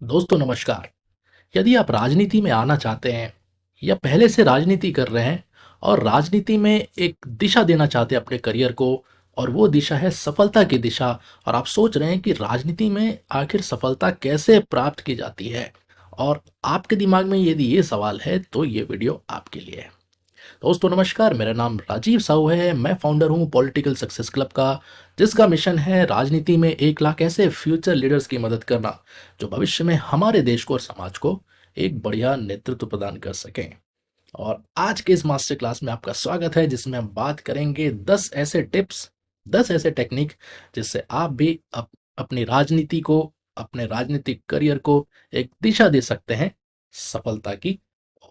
दोस्तों नमस्कार। यदि आप राजनीति में आना चाहते हैं या पहले से राजनीति कर रहे हैं और राजनीति में एक दिशा देना चाहते हैं अपने करियर को, और वो दिशा है सफलता की दिशा, और आप सोच रहे हैं कि राजनीति में आखिर सफलता कैसे प्राप्त की जाती है, और आपके दिमाग में यदि ये सवाल है तो ये वीडियो आपके लिए है। दोस्तों नमस्कार, मेरा नाम राजीव साहू है। मैं फाउंडर हूँ पॉलिटिकल सक्सेस क्लब का, जिसका मिशन है राजनीति में 1 लाख ऐसे फ्यूचर लीडर्स की मदद करना जो भविष्य में हमारे देश को और समाज को एक बढ़िया नेतृत्व प्रदान कर सकें। और आज के इस मास्टर क्लास में आपका स्वागत है, जिसमें हम बात करेंगे 10 ऐसे टिप्स, 10 ऐसे टेक्निक जिससे आप भी अपनी राजनीति को, अपने राजनीतिक करियर को एक दिशा दे सकते हैं सफलता की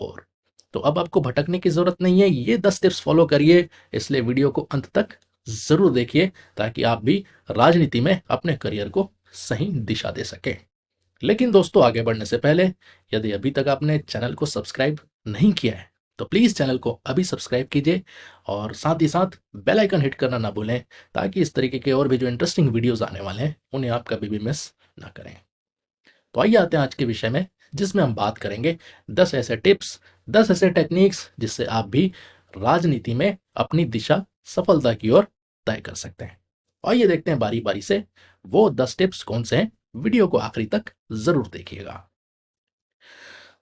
ओर। तो अब आपको भटकने की जरूरत नहीं है, ये 10 टिप्स फॉलो करिए, इसलिए वीडियो को अंत तक जरूर देखिए ताकि आप भी राजनीति में अपने करियर को सही दिशा दे सकें। लेकिन दोस्तों, आगे बढ़ने से पहले यदि अभी तक आपने चैनल को सब्सक्राइब नहीं किया है तो प्लीज़ चैनल को अभी सब्सक्राइब कीजिए और साथ ही साथ बेल आइकन हिट करना ना भूलें, ताकि इस तरीके के और भी जो इंटरेस्टिंग वीडियोस आने वाले हैं उन्हें आप कभी भी मिस ना करें। तो आइए आते हैं आज के विषय में, जिसमें हम बात करेंगे 10 ऐसे टिप्स, 10 ऐसे टेक्निक्स जिससे आप भी राजनीति में अपनी दिशा सफलता की ओर तय कर सकते हैं। आइए देखते हैं बारी बारी से वो 10 टिप्स कौन से हैं। वीडियो को आखिरी तक जरूर देखिएगा।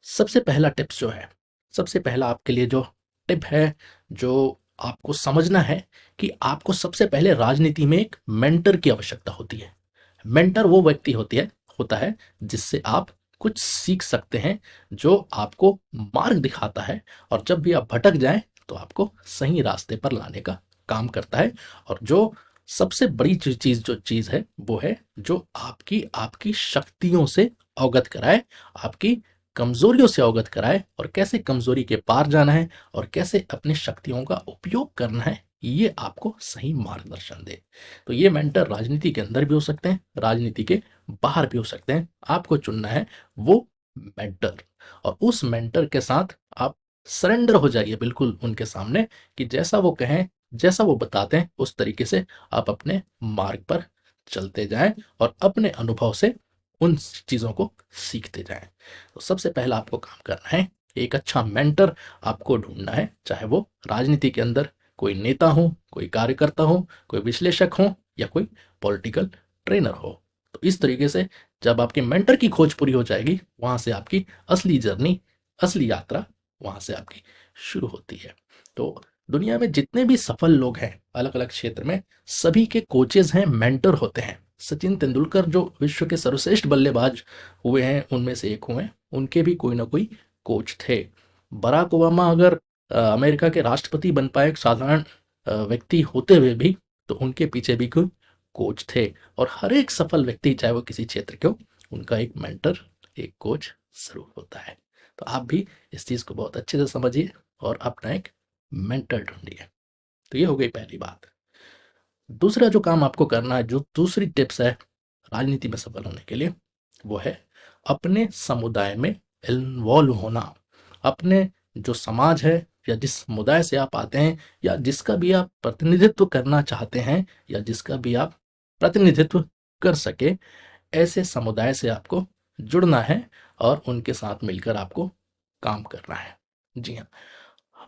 सबसे पहला टिप्स जो है, सबसे पहला आपके लिए जो टिप है, जो आपको समझना है कि आपको सबसे पहले राजनीति में एक मेंटर की आवश्यकता होती है। मेंटर वो व्यक्ति होता है जिससे आप कुछ सीख सकते हैं, जो आपको मार्ग दिखाता है, और जब भी आप भटक जाएं तो आपको सही रास्ते पर लाने का काम करता है। और जो सबसे बड़ी चीज है वो है जो आपकी आपकी शक्तियों से अवगत कराए, आपकी कमजोरियों से अवगत कराए, और कैसे कमजोरी के पार जाना है और कैसे अपनी शक्तियों का उपयोग करना है, ये आपको सही मार्गदर्शन दे। तो ये मेंटर राजनीति के अंदर भी हो सकते हैं, राजनीति के बाहर भी हो सकते हैं। आपको चुनना है वो मेंटर, और उस मेंटर के साथ आप सरेंडर हो जाइए बिल्कुल उनके सामने, कि जैसा वो कहें, जैसा वो बताते हैं, उस तरीके से आप अपने मार्ग पर चलते जाएं और अपने अनुभव से उन चीज़ों को सीखते जाएं। तो सबसे पहला आपको काम करना है, एक अच्छा मेंटर आपको ढूंढना है, चाहे वो राजनीति के अंदर कोई नेता हो, कोई कार्यकर्ता हो, कोई विश्लेषक हो, या कोई पॉलिटिकल ट्रेनर हो। तो इस तरीके से जब आपके मेंटर की खोज पूरी हो जाएगी, वहां से आपकी असली जर्नी, असली यात्रा वहां से आपकी शुरू होती है। तो दुनिया में जितने भी सफल लोग हैं अलग अलग क्षेत्र में, सभी के कोचेज हैं, मेंटर होते हैं। सचिन तेंदुलकर जो विश्व के सर्वश्रेष्ठ बल्लेबाज हुए हैं उनमें से एक हुए, उनके भी कोई ना कोई कोच थे। बराक ओबामा अगर अमेरिका के राष्ट्रपति बन पाए एक साधारण व्यक्ति होते हुए भी, तो उनके पीछे भी कोई कोच थे। और हर एक सफल व्यक्ति, चाहे वो किसी क्षेत्र के हो, उनका एक मेंटर, एक कोच जरूर होता है। तो आप भी इस चीज़ को बहुत अच्छे से समझिए और अपना एक मेंटर ढूंढिए। तो ये हो गई पहली बात। दूसरा जो काम आपको करना है, जो दूसरी टिप्स है राजनीति में सफल होने के लिए, वो है अपने समुदाय में इन्वॉल्व होना। अपने जो समाज है, या जिस समुदाय से आप आते हैं, या जिसका भी आप प्रतिनिधित्व करना चाहते हैं, या जिसका भी आप प्रतिनिधित्व कर सके, ऐसे समुदाय से आपको जुड़ना है और उनके साथ मिलकर आपको काम करना है। जी हाँ,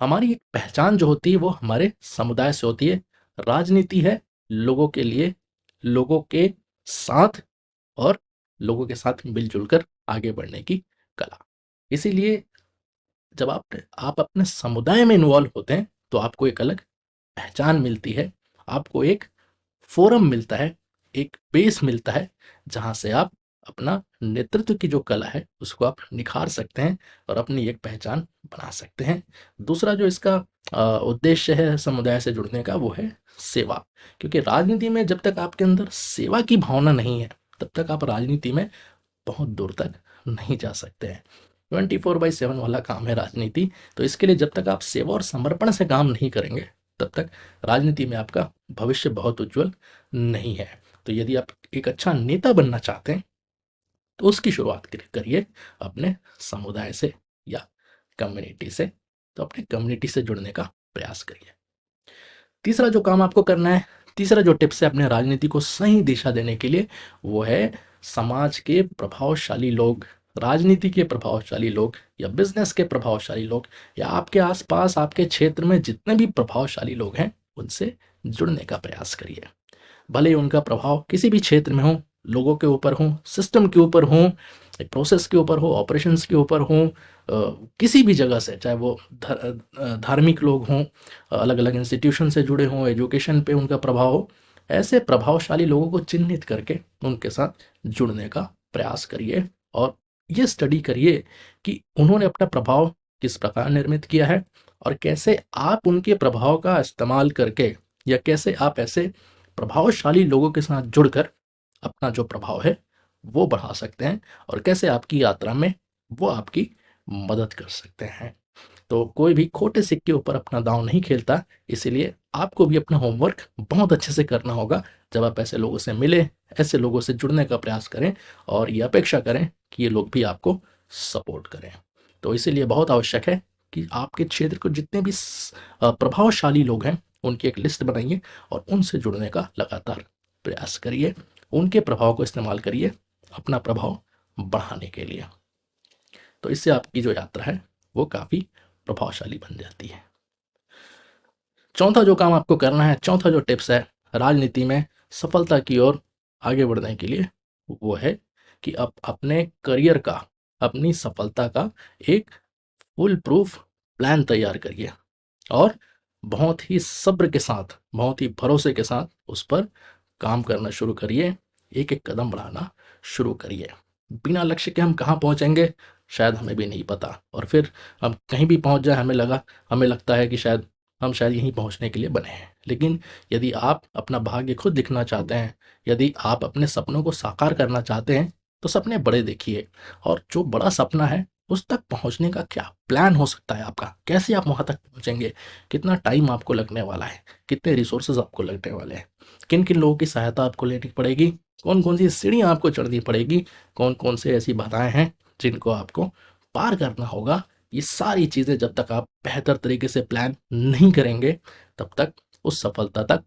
हमारी एक पहचान जो होती है वो हमारे समुदाय से होती है। राजनीति है लोगों के लिए, लोगों के साथ, और लोगों के साथ मिलजुल कर आगे बढ़ने की कला। इसीलिए जब आप अपने समुदाय में इन्वॉल्व होते हैं तो आपको एक अलग पहचान मिलती है, आपको एक फोरम मिलता है, एक बेस मिलता है, जहाँ से आप अपना नेतृत्व की जो कला है उसको आप निखार सकते हैं और अपनी एक पहचान बना सकते हैं। दूसरा जो इसका उद्देश्य है समुदाय से जुड़ने का, वो है सेवा। क्योंकि राजनीति में जब तक आपके अंदर सेवा की भावना नहीं है, तब तक आप राजनीति में बहुत दूर तक नहीं जा सकते हैं। 24/7 वाला काम है राजनीति। तो इसके लिए जब तक आप सेवा और समर्पण से काम नहीं करेंगे, तब तक राजनीति में आपका भविष्य बहुत उज्जवल नहीं है। तो यदि आप एक अच्छा नेता बनना चाहते हैं तो उसकी शुरुआत करिए अपने समुदाय से या कम्युनिटी से। तो अपने कम्युनिटी से जुड़ने का प्रयास करिए। तीसरा जो काम आपको करना है, तीसरा जो टिप्स है अपने राजनीति को सही दिशा देने के लिए, वो है समाज के प्रभावशाली लोग, राजनीति के प्रभावशाली लोग या बिजनेस के प्रभावशाली लोग या आपके आसपास आपके क्षेत्र में जितने भी प्रभावशाली लोग हैं उनसे जुड़ने का प्रयास करिए। भले ही उनका प्रभाव किसी भी क्षेत्र में हो, लोगों के ऊपर हो, सिस्टम के ऊपर हो, एक प्रोसेस के ऊपर हो, ऑपरेशंस के ऊपर हो, किसी भी जगह से, चाहे वो धार्मिक लोग हों, अलग अलग इंस्टीट्यूशन से जुड़े हों, एजुकेशन पे उनका प्रभाव हो, ऐसे प्रभावशाली लोगों को चिन्हित करके उनके साथ जुड़ने का प्रयास करिए और ये स्टडी करिए कि उन्होंने अपना प्रभाव किस प्रकार निर्मित किया है और कैसे आप उनके प्रभाव का इस्तेमाल करके या कैसे आप ऐसे प्रभावशाली लोगों के साथ जुड़कर अपना जो प्रभाव है वो बढ़ा सकते हैं और कैसे आपकी यात्रा में वो आपकी मदद कर सकते हैं। तो कोई भी खोटे सिक्के के ऊपर अपना दांव नहीं खेलता, इसीलिए आपको भी अपना होमवर्क बहुत अच्छे से करना होगा। जब आप ऐसे लोगों से मिले, ऐसे लोगों से जुड़ने का प्रयास करें और ये अपेक्षा करें कि ये लोग भी आपको सपोर्ट करें। तो इसीलिए बहुत आवश्यक है कि आपके क्षेत्र को जितने भी प्रभावशाली लोग हैं उनकी एक लिस्ट बनाइए और उनसे जुड़ने का लगातार प्रयास करिए। उनके प्रभाव को इस्तेमाल करिए अपना प्रभाव बढ़ाने के लिए। तो इससे आपकी जो यात्रा है वो काफ़ी प्रभावशाली बन जाती है। चौथा जो काम आपको करना है, चौथा जो टिप्स है राजनीति में सफलता की ओर आगे बढ़ने के लिए, वो है कि आप अपने करियर का, अपनी सफलता का एक फुल प्रूफ प्लान तैयार करिए और बहुत ही सब्र के साथ, बहुत ही भरोसे के साथ उस पर काम करना शुरू करिए। एक एक कदम बढ़ाना शुरू करिए। बिना लक्ष्य के हम कहाँ पहुँचेंगे शायद हमें भी नहीं पता, और फिर हम कहीं भी पहुँच जाए हमें लगता है कि शायद हम यहीं पहुँचने के लिए बने हैं। लेकिन यदि आप अपना भाग्य खुद लिखना चाहते हैं, यदि आप अपने सपनों को साकार करना चाहते हैं, तो सपने बड़े देखिए और जो बड़ा सपना है उस तक पहुंचने का क्या प्लान हो सकता है आपका, कैसे आप वहां तक पहुंचेंगे, कितना टाइम आपको लगने वाला है, कितने रिसोर्सेज आपको लगने वाले हैं, किन किन लोगों की सहायता आपको लेनी पड़ेगी, कौन कौन सी सीढ़ियाँ आपको चढ़नी पड़ेगी, कौन कौन से ऐसी बाधाएं हैं जिनको आपको पार करना होगा। ये सारी चीज़ें जब तक आप बेहतर तरीके से प्लान नहीं करेंगे तब तक उस सफलता तक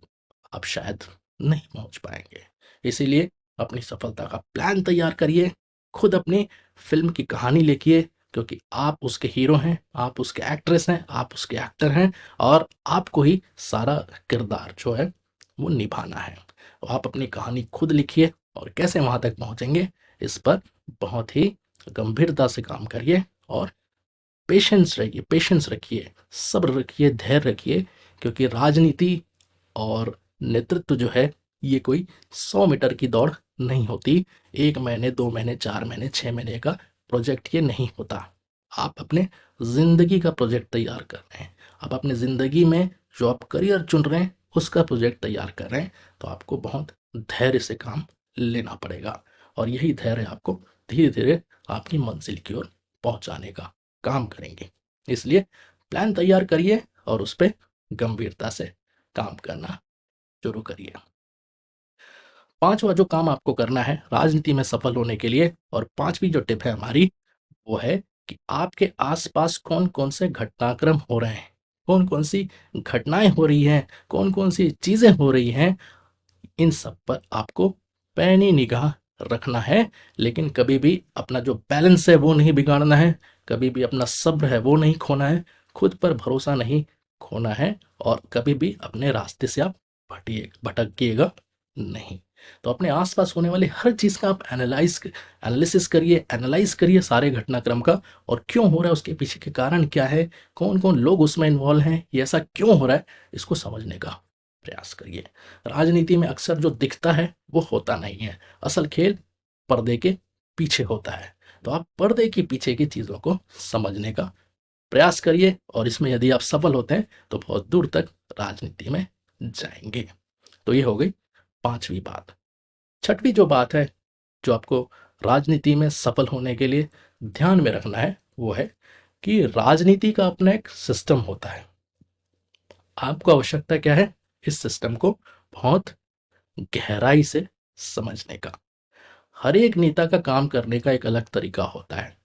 आप शायद नहीं पहुंच पाएंगे। इसीलिए अपनी सफलता का प्लान तैयार करिए, खुद अपनी फिल्म की कहानी लिखिए, क्योंकि आप उसके हीरो हैं, आप उसके एक्ट्रेस हैं, आप उसके एक्टर हैं और आपको ही सारा किरदार जो है वो निभाना है। तो आप अपनी कहानी खुद लिखिए और कैसे वहां तक पहुंचेंगे इस पर बहुत ही गंभीरता से काम करिए और पेशेंस रखिए, सब्र रखिए, धैर्य रखिए, क्योंकि राजनीति और नेतृत्व जो है ये कोई 100 मीटर की दौड़ नहीं होती। 1 महीने, 2 महीने, 4 महीने, 6 महीने का प्रोजेक्ट ये नहीं होता। आप अपने जिंदगी का प्रोजेक्ट तैयार कर रहे हैं, आप अपने जिंदगी में जो आप करियर चुन रहे हैं उसका प्रोजेक्ट तैयार कर रहे हैं, तो आपको बहुत धैर्य से काम लेना पड़ेगा और यही धैर्य आपको धीरे धीरे आपकी मंजिल की ओर पहुंचाने का काम करेंगे। इसलिए प्लान तैयार करिए और उस पर गंभीरता से काम करना शुरू करिए। पांचवा जो काम आपको करना है राजनीति में सफल होने के लिए, और पांचवी जो टिप है हमारी, वो है कि आपके आसपास कौन कौन से घटनाक्रम हो रहे हैं, कौन कौन सी घटनाएं हो रही हैं, कौन कौन सी चीजें हो रही हैं, इन सब पर आपको पैनी निगाह रखना है। लेकिन कभी भी अपना जो बैलेंस है वो नहीं बिगाड़ना है, कभी भी अपना सब्र है वो नहीं खोना है, खुद पर भरोसा नहीं खोना है और कभी भी अपने रास्ते से आप भटकिएगा नहीं। तो अपने आसपास होने वाले हर चीज़ का आप एनालाइज करिए सारे घटनाक्रम का, और क्यों हो रहा है, उसके पीछे के कारण क्या है, कौन कौन लोग उसमें इन्वॉल्व हैं, ये ऐसा क्यों हो रहा है, इसको समझने का प्रयास करिए। राजनीति में अक्सर जो दिखता है वो होता नहीं है, असल खेल पर्दे के पीछे होता है। तो आप पर्दे के पीछे की चीज़ों को समझने का प्रयास करिए और इसमें यदि आप सफल होते हैं तो बहुत दूर तक राजनीति में जाएंगे। तो ये हो गई पांचवी बात। छठवीं जो बात है जो आपको राजनीति में सफल होने के लिए ध्यान में रखना है, वो है कि राजनीति का अपना एक सिस्टम होता है। आपको आवश्यकता क्या है, इस सिस्टम को बहुत गहराई से समझने का। हर एक नेता का काम करने का एक अलग तरीका होता है।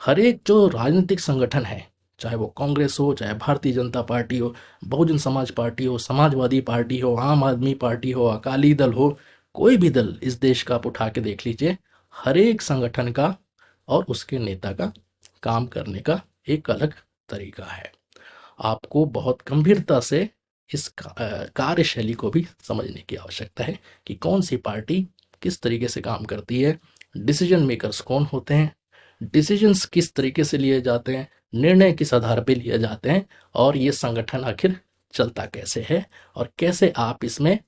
हर एक जो राजनीतिक संगठन है, चाहे वो कांग्रेस हो, चाहे भारतीय जनता पार्टी हो, बहुजन समाज पार्टी हो, समाजवादी पार्टी हो, आम आदमी पार्टी हो, अकाली दल हो, कोई भी दल इस देश का आप उठा के देख लीजिए, हर एक संगठन का और उसके नेता का काम करने का एक अलग तरीका है। आपको बहुत गंभीरता से इस कार्यशैली को भी समझने की आवश्यकता है कि कौन सी पार्टी किस तरीके से काम करती है, डिसीजन मेकर्स कौन होते हैं, डिसीजंस किस तरीके से लिए जाते हैं, निर्णय किस आधार पे लिए जाते हैं, और ये संगठन आखिर चलता कैसे है, और कैसे आप इसमें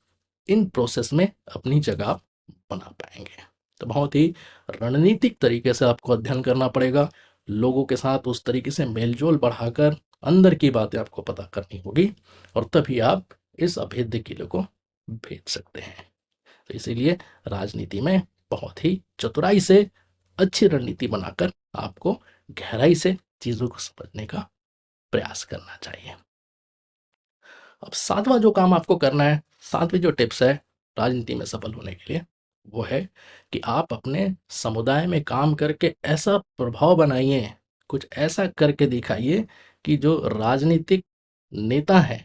इन प्रोसेस में अपनी जगह बना पाएंगे। तो बहुत ही रणनीतिक तरीके से आपको अध्ययन करना पड़ेगा, लोगों के साथ उस तरीके से मेलजोल बढ़ाकर अंदर की बातें आपको पता करनी होगी, और तभी आप इस अभेद्य किले को भेद सकते हैं। तो इसीलिए राजनीति में बहुत ही चतुराई से अच्छी रणनीति बनाकर आपको गहराई से चीजों को समझने का प्रयास करना चाहिए। अब सातवां जो काम आपको करना है, सातवीं जो टिप्स है राजनीति में सफल होने के लिए, वो है कि आप अपने समुदाय में काम करके ऐसा प्रभाव बनाइए, कुछ ऐसा करके दिखाइए कि जो राजनीतिक नेता हैं,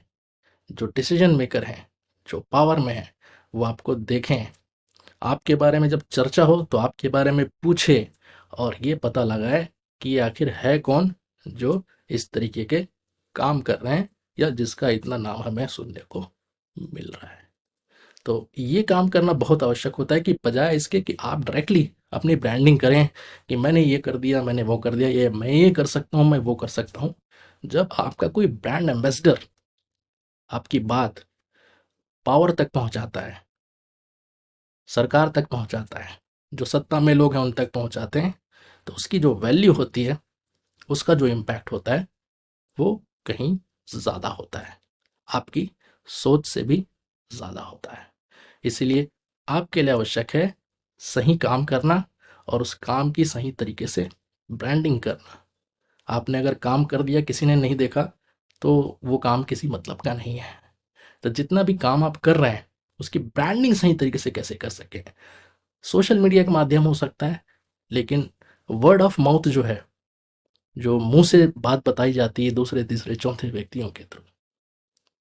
जो डिसीजन मेकर हैं, जो पावर में हैं, वो आपको देखें, आपके बारे में जब चर्चा हो तो आपके बारे में पूछे, और ये पता लगाए कि ये आखिर है कौन जो इस तरीके के काम कर रहे हैं, या जिसका इतना नाम हमें सुनने को मिल रहा है। तो ये काम करना बहुत आवश्यक होता है, कि बजाय इसके कि आप डायरेक्टली अपनी ब्रांडिंग करें कि मैंने ये कर दिया, मैंने वो कर दिया, ये मैं ये कर सकता हूँ, मैं वो कर सकता हूँ। जब आपका कोई ब्रांड एम्बेसडर आपकी बात पावर तक पहुंचाता है, सरकार तक पहुंचाता है, जो सत्ता में लोग हैं उन तक पहुंचाते हैं, तो उसकी जो वैल्यू होती है, उसका जो इम्पैक्ट होता है, वो कहीं ज़्यादा होता है, आपकी सोच से भी ज़्यादा होता है। इसीलिए आपके लिए आवश्यक है सही काम करना, और उस काम की सही तरीके से ब्रांडिंग करना। आपने अगर काम कर दिया, किसी ने नहीं देखा, तो वो काम किसी मतलब का नहीं है। तो जितना भी काम आप कर रहे हैं, उसकी ब्रांडिंग सही तरीके से कैसे कर सकें। सोशल मीडिया का माध्यम हो सकता है, लेकिन वर्ड ऑफ माउथ जो है, जो मुंह से बात बताई जाती है दूसरे तीसरे चौथे व्यक्तियों के थ्रू,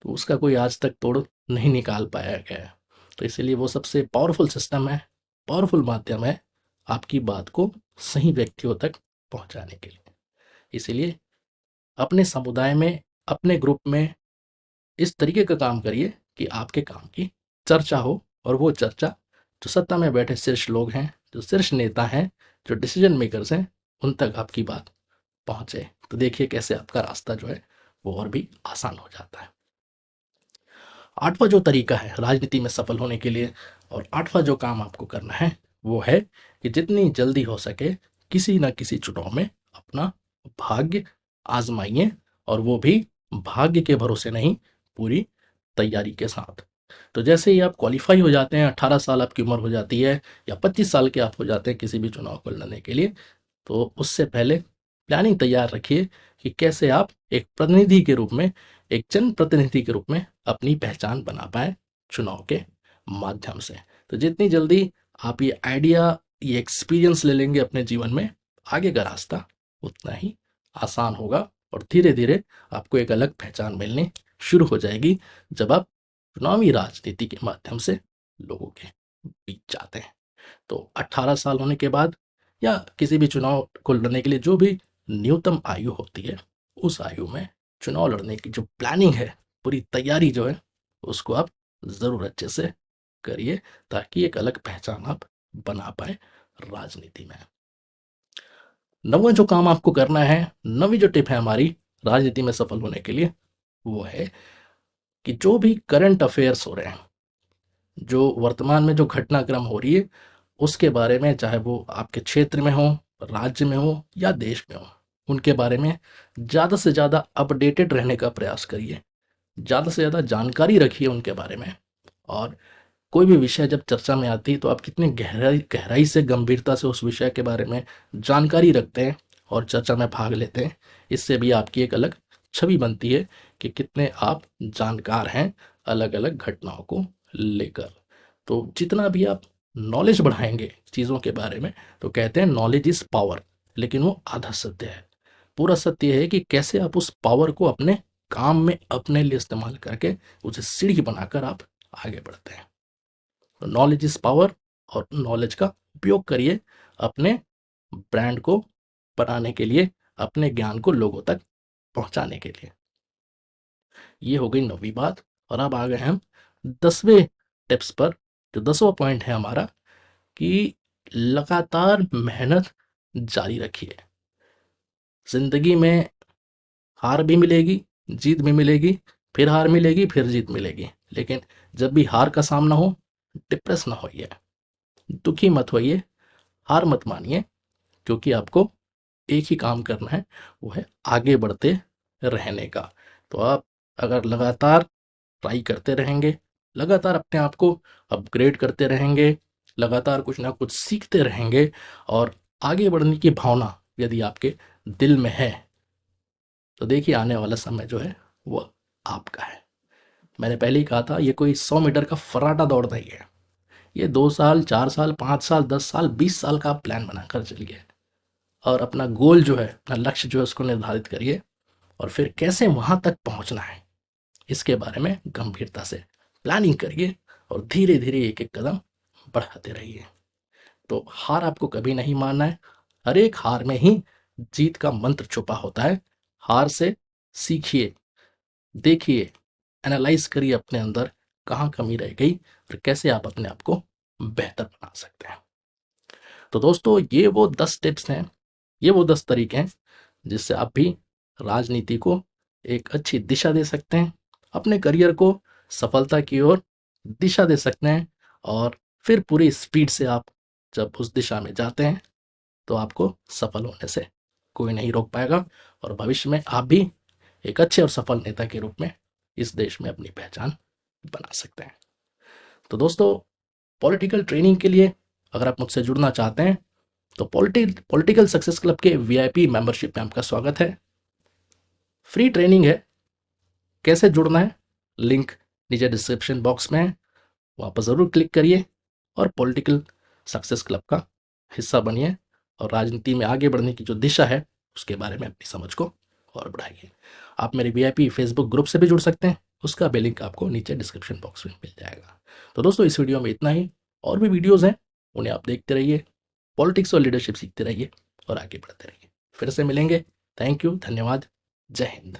तो उसका कोई आज तक तोड़ नहीं निकाल पाया गया है। तो इसीलिए वो सबसे पावरफुल सिस्टम है, पावरफुल माध्यम है आपकी बात को सही व्यक्तियों तक पहुंचाने के लिए। इसीलिए अपने समुदाय में, अपने ग्रुप में इस तरीके का काम करिए कि आपके काम की चर्चा हो, और वो चर्चा जो सत्ता में बैठे शीर्ष लोग हैं, जो शीर्ष नेता हैं, जो डिसीजन मेकर्स हैं, उन तक आपकी बात पहुंचे। तो देखिए कैसे आपका रास्ता जो है वो और भी आसान हो जाता है। आठवां जो तरीका है राजनीति में सफल होने के लिए, और आठवां जो काम आपको करना है, वो है कि जितनी जल्दी हो सके किसी न किसी चुनाव में अपना भाग्य आजमाइए, और वो भी भाग्य के भरोसे नहीं, पूरी तैयारी के साथ। तो जैसे ही आप क्वालिफाई हो जाते हैं, 18 साल आपकी उम्र हो जाती है, या 25 साल के आप हो जाते हैं किसी भी चुनाव को लड़ने के लिए, तो उससे पहले प्लानिंग तैयार रखिए कि कैसे आप एक प्रतिनिधि के रूप में, एक जनप्रतिनिधि के रूप में अपनी पहचान बना पाए चुनाव के माध्यम से। तो जितनी जल्दी आप ये आइडिया, ये एक्सपीरियंस ले लेंगे अपने जीवन में, आगे का रास्ता उतना ही आसान होगा, और धीरे धीरे आपको एक अलग पहचान मिलनी शुरू हो जाएगी जब आप चुनावी राजनीति के माध्यम से लोगों के बीच जाते हैं। तो 18 साल होने के बाद, या किसी भी चुनाव को लड़ने के लिए जो भी न्यूनतम आयु होती है, उस आयु में चुनाव लड़ने की जो प्लानिंग है, पूरी तैयारी जो है, उसको आप ज़रूर अच्छे से करिए, ताकि एक अलग पहचान आप बना पाए राजनीति में। नौवां जो काम आपको करना है, नवी जो टिप है हमारी राजनीति में सफल होने के लिए, वो है कि जो भी करंट अफेयर्स हो रहे हैं, जो वर्तमान में जो घटनाक्रम हो रही है, उसके बारे में, चाहे वो आपके क्षेत्र में हो, राज्य में हो, या देश में हो, उनके बारे में ज़्यादा से ज़्यादा अपडेटेड रहने का प्रयास करिए, ज़्यादा से ज़्यादा जानकारी रखिए उनके बारे में। और कोई भी विषय जब चर्चा में आती है, तो आप कितने गहराई गहराई से, गंभीरता से उस विषय के बारे में जानकारी रखते हैं और चर्चा में भाग लेते हैं, इससे भी आपकी एक अलग छवि बनती है कि कितने आप जानकार हैं अलग अलग घटनाओं को लेकर। तो जितना भी आप नॉलेज बढ़ाएंगे चीज़ों के बारे में, तो कहते हैं नॉलेज इज़ पावर, लेकिन वो आधा सत्य है। पूरा सत्य है कि कैसे आप उस पावर को अपने काम में अपने लिए इस्तेमाल करके उसे सीढ़ी बनाकर आप आगे बढ़ते हैं। नॉलेज इज पावर, और नॉलेज का उपयोग करिए अपने ब्रांड को बनाने के लिए, अपने ज्ञान को लोगों तक पहुंचाने के लिए। ये हो गई 9वीं बात। और अब आ गए हम 10वें टिप्स पर। जो 10वां पॉइंट है हमारा कि लगातार मेहनत जारी रखिए। जिंदगी में हार भी मिलेगी, जीत भी मिलेगी, फिर हार मिलेगी, फिर जीत मिलेगी, लेकिन जब भी हार का सामना हो, डिप्रेस ना होइए, दुखी मत होइए, हार मत मानिए, क्योंकि आपको एक ही काम करना है, वो है आगे बढ़ते रहने का। तो आप अगर लगातार ट्राई करते रहेंगे, लगातार अपने आप को अपग्रेड करते रहेंगे, लगातार कुछ ना कुछ सीखते रहेंगे, और आगे बढ़ने की भावना यदि आपके दिल में है, तो देखिए आने वाला समय जो है वो आपका है। मैंने पहले ही कहा था, ये कोई 100 मीटर का फर्राटा दौड़ नहीं है। ये 2 साल, 4 साल, 5 साल, 10 साल, 20 साल का आप प्लान बनाकर चलिए, और अपना गोल जो है, अपना लक्ष्य जो है, उसको निर्धारित करिए, और फिर कैसे वहां तक पहुंचना है इसके बारे में गंभीरता से प्लानिंग करिए, और धीरे धीरे एक एक कदम बढ़ाते रहिए। तो हार आपको कभी नहीं मानना है। हर एक हार में ही जीत का मंत्र छुपा होता है। हार से सीखिए, देखिए, एनालाइज करिए अपने अंदर कहाँ कमी रह गई, और कैसे आप अपने आप को बेहतर बना सकते हैं। तो दोस्तों, ये वो 10 टिप्स हैं, ये वो 10 तरीके हैं जिससे आप भी राजनीति को एक अच्छी दिशा दे सकते हैं, अपने करियर को सफलता की ओर दिशा दे सकते हैं, और फिर पूरी स्पीड से आप जब उस दिशा में जाते हैं, तो आपको सफल होने से कोई नहीं रोक पाएगा, और भविष्य में आप भी एक अच्छे और सफल नेता के रूप में इस देश में अपनी पहचान बना सकते हैं। तो दोस्तों, पॉलिटिकल ट्रेनिंग के लिए अगर आप मुझसे जुड़ना चाहते हैं, तो पॉलिटिकल सक्सेस क्लब के वीआईपी मेंबरशिप में आपका स्वागत है। फ्री ट्रेनिंग है। कैसे जुड़ना है, लिंक नीचे डिस्क्रिप्शन बॉक्स में है, वहाँ पर ज़रूर क्लिक करिए और पॉलिटिकल सक्सेस क्लब का हिस्सा बनिए, और राजनीति में आगे बढ़ने की जो दिशा है उसके बारे में अपनी समझ को और बढ़ाइए। आप मेरे वीआईपी फेसबुक ग्रुप से भी जुड़ सकते हैं, उसका भी लिंक आपको नीचे डिस्क्रिप्शन बॉक्स में मिल जाएगा। तो दोस्तों, इस वीडियो में इतना ही। और भी वीडियोज़ हैं, उन्हें आप देखते रहिए, पॉलिटिक्स और लीडरशिप सीखते रहिए और आगे बढ़ते रहिए। फिर से मिलेंगे। थैंक यू, धन्यवाद, जय हिंद।